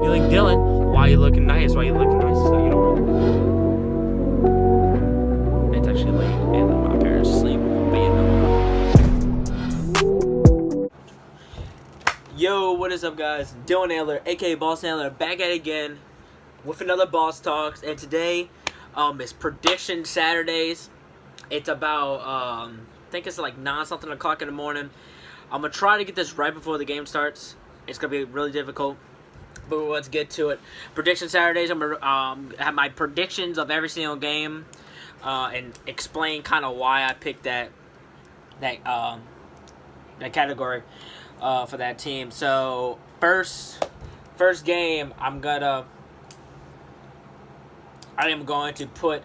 be like, Dylan, why you looking nice? Why you looking nice? So you know, it's actually late and my parents sleep. But you know. Yo, what is up, guys? Dylan Naylor, aka Boss Naylor, back at it again with another Boss Talks. And today, it's Prediction Saturdays. It's about I think it's like 9-something o'clock in the morning. I'm gonna try to get this right before the game starts. It's gonna be really difficult, but let's get to it. Prediction Saturdays. I'm gonna have my predictions of every single game, and explain kind of why I picked that category for that team. So first game, I am going to put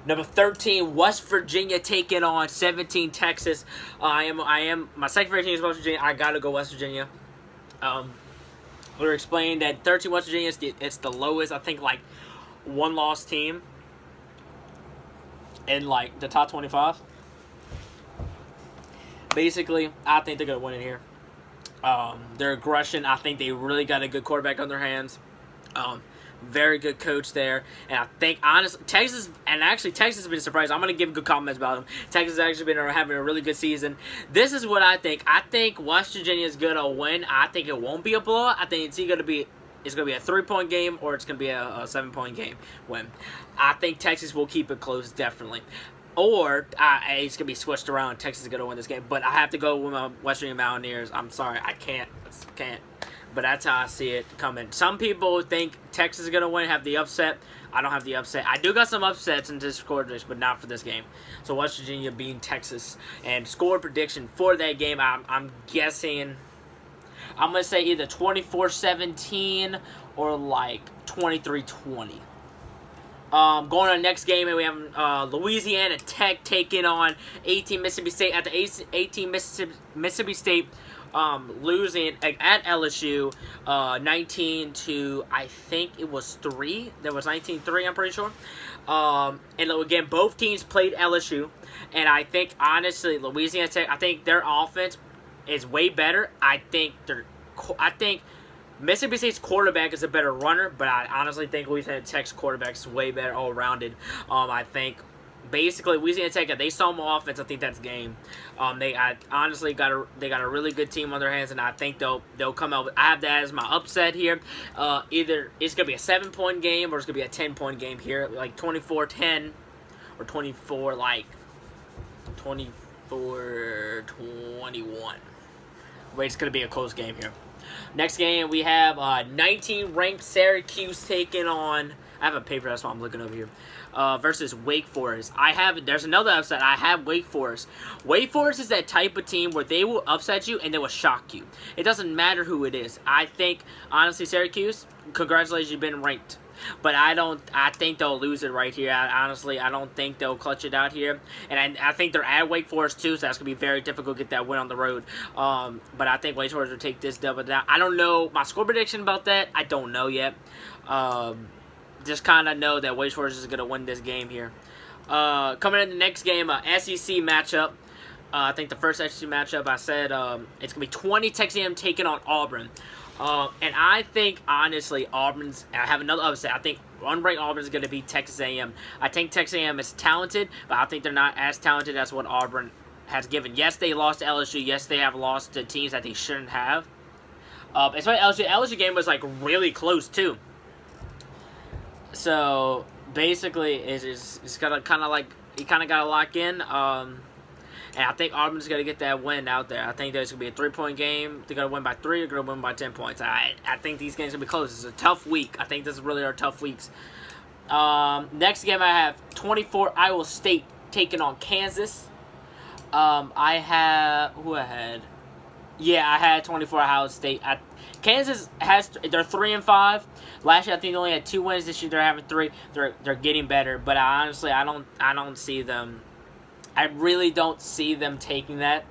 number 13, West Virginia taking on 17, Texas. I am my second favorite team is West Virginia. I gotta go West Virginia. We're explaining that 13 West Virginia it's the lowest, I think, like one-loss team in like the top 25. Basically, I think they're gonna win it here. Their aggression, I think they really got a good quarterback on their hands. Very good coach there, and I think honestly Texas has been surprised. I'm gonna give good comments about them. Texas has actually been having a really good season. This is what I think. I think West Virginia is gonna win. I think it won't be a blowout. I think it's gonna be a 3-point game or it's gonna be a 7-point game win. I think Texas will keep it close, definitely. Or it's gonna be switched around. Texas is gonna win this game, but I have to go with my West Virginia Mountaineers. I'm sorry, I can't. But that's how I see it coming. Some people think Texas is going to win, have the upset. I don't have the upset. I do got some upsets in this quarter, but not for this game. So West Virginia beating Texas. And score prediction for that game, I'm guessing, I'm going to say either 24-17 or like 23-20. Going on the next game, and we have Louisiana Tech taking on 18 Mississippi State. At the 18 Mississippi State losing at LSU 19 to, I think it was 3. There was 19-3, I'm pretty sure. And again, both teams played LSU. And I think, honestly, Louisiana Tech, I think their offense is way better. I think Mississippi State's quarterback is a better runner, but I honestly think Louisiana Tech's quarterback is way better all-rounded. I think basically Louisiana Tech, if they saw more offense, I think that's game. They honestly got a really good team on their hands, and I think they'll come out. I have that as my upset here. Either it's gonna be a 7-point game or it's gonna be a 10-point game here, like 24-10 or 24-21. But it's gonna be a close game here. Next game, we have 19-ranked Syracuse taking on, I have a paper, that's why I'm looking over here, versus Wake Forest. There's another upset. I have Wake Forest. Wake Forest is that type of team where they will upset you and they will shock you. It doesn't matter who it is. I think, honestly, Syracuse, congratulations, you've been ranked. But I think they'll lose it right here. Honestly, I don't think they'll clutch it out here. And I think they're at Wake Forest too, so that's going to be very difficult to get that win on the road. But I think Wake Forest will take this double down. I don't know my score prediction about that. I don't know yet. Just kind of know that Wake Forest is going to win this game here. Coming in the next game, SEC matchup. I think the first SEC matchup, I said it's going to be 20 Texas A&M taking on Auburn. And I think, honestly, I have another upset. I think unranked Auburn is going to be Texas A&M. I think Texas A&M is talented, but I think they're not as talented as what Auburn has given. Yes, they lost to LSU. Yes, they have lost to teams that they shouldn't have. Especially LSU game was, like, really close, too. So, basically, it's got to kind of, like, you kind of got to lock in. And I think Auburn's going to get that win out there. I think there's going to be a 3-point game. They're going to win by 3 or going to win by 10 points. I think these games are going to be close. It's a tough week. I think this really are tough weeks. Next game I have 24 Iowa State taking on Kansas. I had 24 Iowa State. Kansas they're 3-5. Last year I think they only had 2 wins. This year they're having 3. They're getting better, but honestly I don't see them. I really don't see them taking that,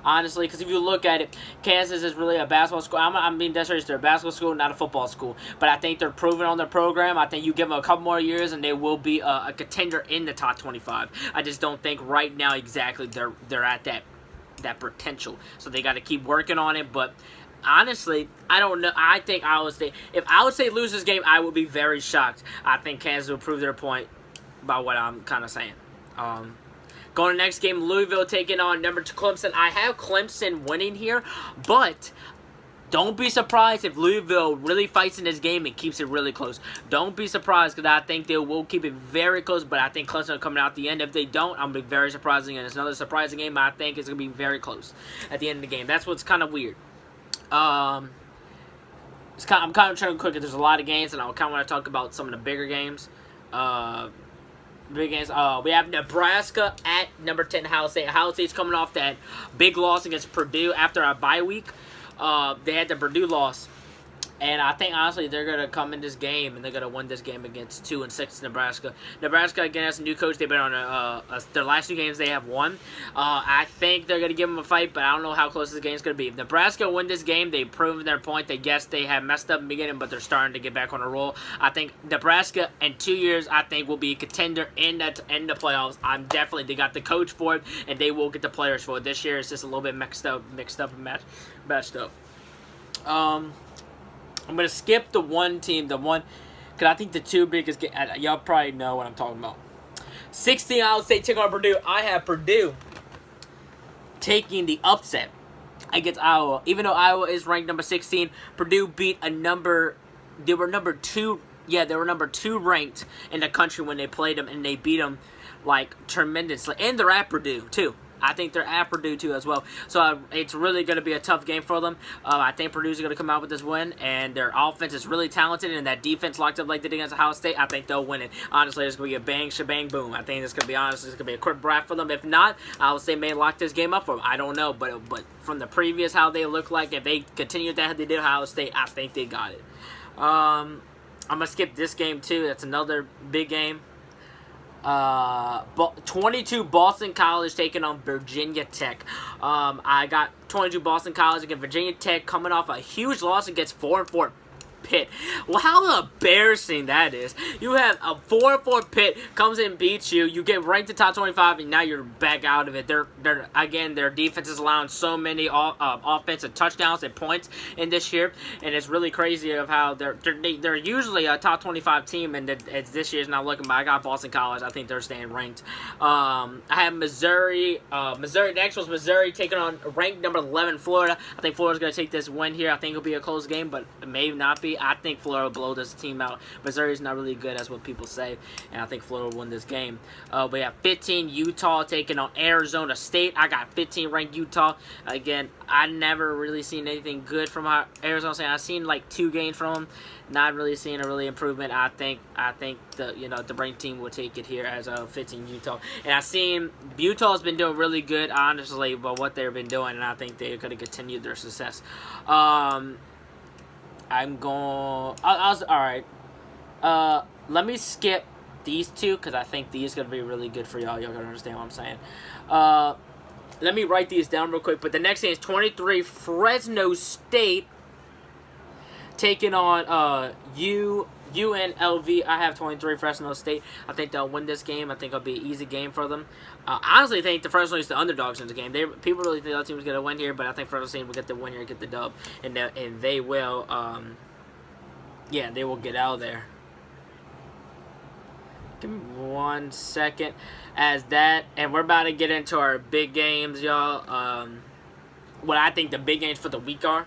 honestly, because if you look at it, Kansas is really a basketball school. I'm being dead serious. They're a basketball school, not a football school. But I think they're proven on their program. I think you give them a couple more years, and they will be a contender in the top 25. I just don't think right now exactly they're at that potential. So they got to keep working on it. But honestly, I don't know. I think Iowa State. If Iowa State loses this game, I would be very shocked. I think Kansas will prove their point by what I'm kind of saying. Going to the next game, Louisville taking on number 2 Clemson. I have Clemson winning here, but don't be surprised if Louisville really fights in this game and keeps it really close. Don't be surprised, because I think they will keep it very close, but I think Clemson will come out the end. If they don't, I'm going to be very surprising, and it's another surprising game. I think it's going to be very close at the end of the game. That's what's kind of weird. I'm kind of trying to quick. There's a lot of games, and I kind of want to talk about some of the bigger games. Big games. We have Nebraska at number 10 Ohio State. Ohio State's coming off that big loss against Purdue after a bye week. They had the Purdue loss, and I think honestly they're gonna come in this game and they're gonna win this game against 2-6 Nebraska. Nebraska again has a new coach. They've been on their last 2 games they have won. I think they're gonna give them a fight, but I don't know how close this game's gonna be. If Nebraska win this game, they've proven their point. That yes, they have messed up in the beginning, but they're starting to get back on a roll. I think Nebraska in 2 years, I think will be a contender in the playoffs. They got the coach for it, and they will get the players for it. This year it's just a little bit mixed up and matched up. I'm going to skip the one team, because I think the 2 biggest games, y'all probably know what I'm talking about. 16 Iowa State taking on Purdue. I have Purdue taking the upset against Iowa. Even though Iowa is ranked number 16, Purdue beat they were number 2 ranked in the country when they played them, and they beat them, like, tremendously. And they're at Purdue, too. I think they're at Purdue, too, as well. So it's really going to be a tough game for them. I think Purdue's going to come out with this win, and their offense is really talented, and that defense locked up like they did against Ohio State, I think they'll win it. Honestly, it's going to be a bang, shebang, boom. I think it's going to be, honestly, it's going to be a quick wrap for them. If not, Iowa State may lock this game up for them. I don't know, but from the previous, how they look like, if they continue that how they did Ohio State, I think they got it. I'm going to skip this game, too. That's another big game. 22 Boston College taking on Virginia Tech. I got 22 Boston College against Virginia Tech coming off a huge loss against 4-4 Pitt. Well, how embarrassing that is. You have a 4-4 Pitt comes in and beats you. You get ranked in top 25, and now you're back out of it. Their defense is allowing so many offensive touchdowns and points in this year, and it's really crazy of how they're usually a top 25 team, and this year's not looking. But I got Boston College. I think they're staying ranked. I have Missouri. Next was Missouri taking on ranked number 11 Florida. I think Florida's going to take this win here. I think it'll be a close game, but it may not be. I think Florida will blow this team out. Missouri's not really good, as what people say, and I think Florida will win this game. We have 15 Utah taking on Arizona State. I got 15 ranked Utah. Again, I never really seen anything good from Arizona State. I've seen like 2 games from them. Not really seeing a really improvement. I think the ranked team will take it here as a 15 Utah. And I've seen Utah's been doing really good, honestly, but what they've been doing, and I think they're going to continue their success. Alright. Let me skip these 2, because I think these are going to be really good for y'all. Y'all going to understand what I'm saying. Let me write these down real quick. But the next thing is 23 Fresno State taking on UNLV. I have 23 Fresno State. I think they'll win this game. I think it'll be an easy game for them. I honestly think the Fresno is the underdogs in the game. People really think that team's going to win here, but I think Fresno State will get the win here and get the dub. And they will, they will get out of there. Give me 1 second. And we're about to get into our big games, y'all. What I think the big games for the week are.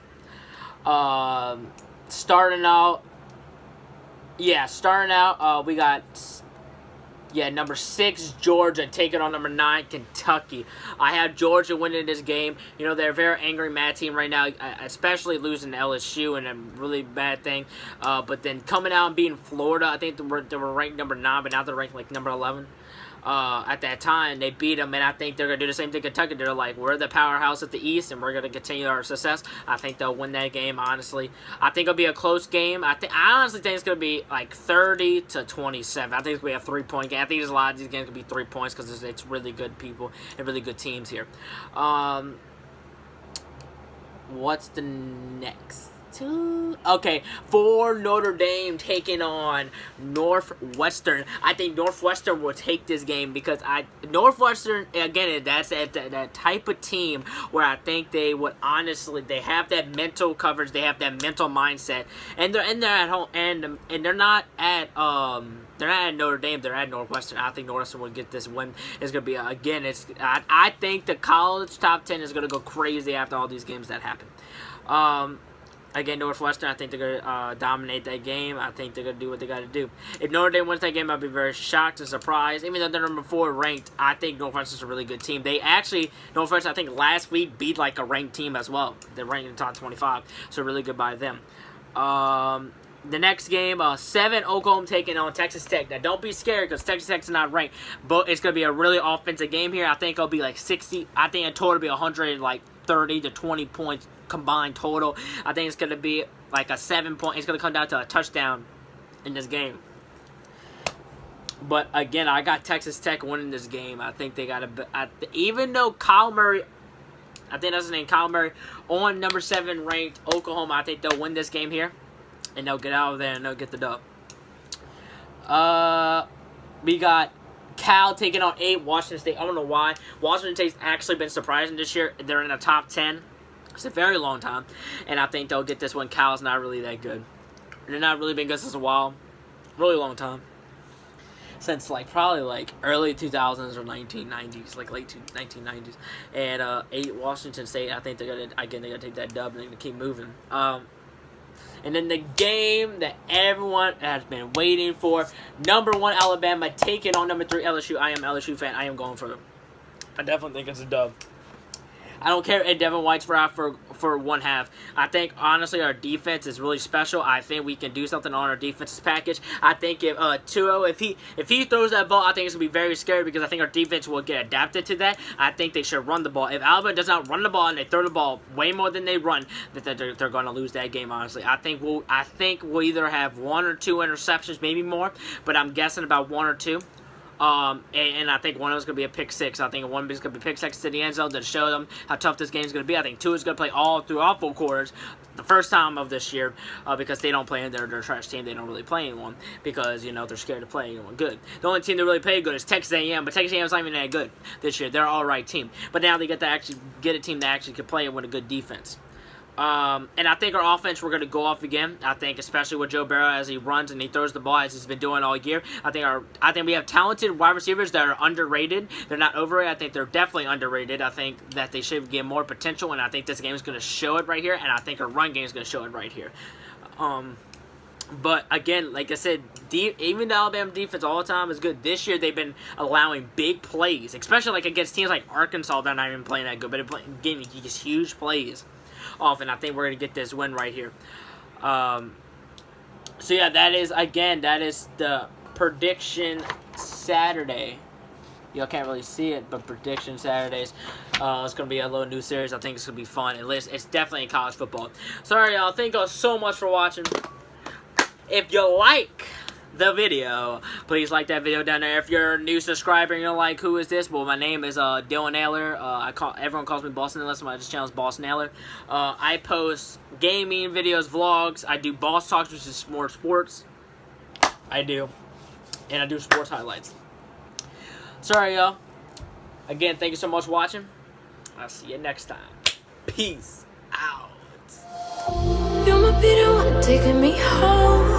Starting out, we got number 6 Georgia taking on number 9 Kentucky. I have Georgia winning this game. You know, they're a very angry, mad team right now, especially losing to LSU, and a really bad thing. But then coming out and beating Florida, I think they were ranked number 9, but now they're ranked like number 11. At that time, they beat them, and I think they're going to do the same thing Kentucky. They're like, we're the powerhouse at the East, and we're going to continue our success. I think they'll win that game, honestly. I think it'll be a close game. I honestly think it's going to be like 30-27. I think it's going to be a 3-point game. I think there's a lot of these games going to be 3 points because it's really good people and really good teams here. What's the next? for Notre Dame taking on Northwestern. I think Northwestern will take this game because Northwestern, again, that's that type of team where I think they would honestly, they have that mental coverage, they have that mental mindset, and they're at home, and they're not at Notre Dame, they're at Northwestern. I think Northwestern will get this win. It's gonna be again. I think the college top 10 is gonna go crazy after all these games that happen. Again, Northwestern, I think they're going to dominate that game. I think they're going to do what they got to do. If Notre Dame wins that game, I'd be very shocked and surprised. Even though they're number 4 ranked, I think Northwestern's a really good team. Northwestern, I think last week beat like a ranked team as well. They're ranked in the top 25, so really good by them. The next game, 7 Oklahoma taking on Texas Tech. Now, don't be scared because Texas Tech's not ranked, but it's going to be a really offensive game here. I think it'll be like 60. I think in total it'll be 130 to 20 points combined total. I think it's going to be like a 7-point. It's going to come down to a touchdown in this game. But again, I got Texas Tech winning this game. I think they got even though Kyle Murray, I think that's his name, Kyle Murray, on number 7 ranked Oklahoma, I think they'll win this game here. And they'll get out of there and they'll get the dub. We got Cal taking on 8 Washington State. I don't know why. Washington State's actually been surprising this year. They're in the top 10. It's a very long time. And I think they'll get this one. Cal's not really that good. They're not really been good since a while. Really long time. Since probably early 2000s or 1990s. Like late 1990s. And 8 Washington State. I think they're going to take that dub and they're going to keep moving. And then the game that everyone has been waiting for. Number 1 Alabama taking on number 3 LSU. I am an LSU fan. I am going for them. I definitely think it's a dub. I don't care if Devin White's out for one half. I think, honestly, our defense is really special. I think we can do something on our defense's package. I think if Tua, if he throws that ball, I think it's going to be very scary because I think our defense will get adapted to that. I think they should run the ball. If Alabama does not run the ball and they throw the ball way more than they run, they're going to lose that game, honestly. I think we'll either have 1 or 2 interceptions, maybe more, but I'm guessing about 1 or 2. And I think one of them is going to be a pick 6. I think one of them is going to be pick 6 to the end zone to show them how tough this game is going to be. I think 2 is going to play all 4 quarters the first time of this year because they don't play in their trash team. They don't really play anyone because, they're scared to play anyone good. The only team that really played good is Texas A&M, but Texas A&M is not even that good this year. They're an all-right team. But now they get to actually get a team that actually can play with a good defense. And I think our offense, we're going to go off again. I think especially with Joe Burrow as he runs and he throws the ball as he's been doing all year. I think we have talented wide receivers that are underrated. They're not overrated. I think they're definitely underrated. I think that they should get more potential, and I think this game is going to show it right here, and I think our run game is going to show it right here. But again, like I said, even the Alabama defense all the time is good. This year they've been allowing big plays, especially against teams like Arkansas. They're not even playing that good, but they're getting these huge plays off, and I think we're going to get this win right here. So yeah, that is the prediction Saturday. Y'all can't really see it, but prediction Saturdays. It's going to be a little new series. I think it's going to be fun. At least it's definitely in college football. Sorry, y'all. Thank y'all so much for watching. If you like the video, please like that video down there. If you're a new subscriber and you're like, who is this? Well, my name is Dylan Naylor. Everyone calls me Boss Naylor, so my channel is Boss Naylor. I post gaming videos, vlogs. I do Boss Talks, which is more sports. I do sports highlights. Sorry, y'all. Again, thank you so much for watching. I'll see you next time. Peace out. You're my Peter, taking me home.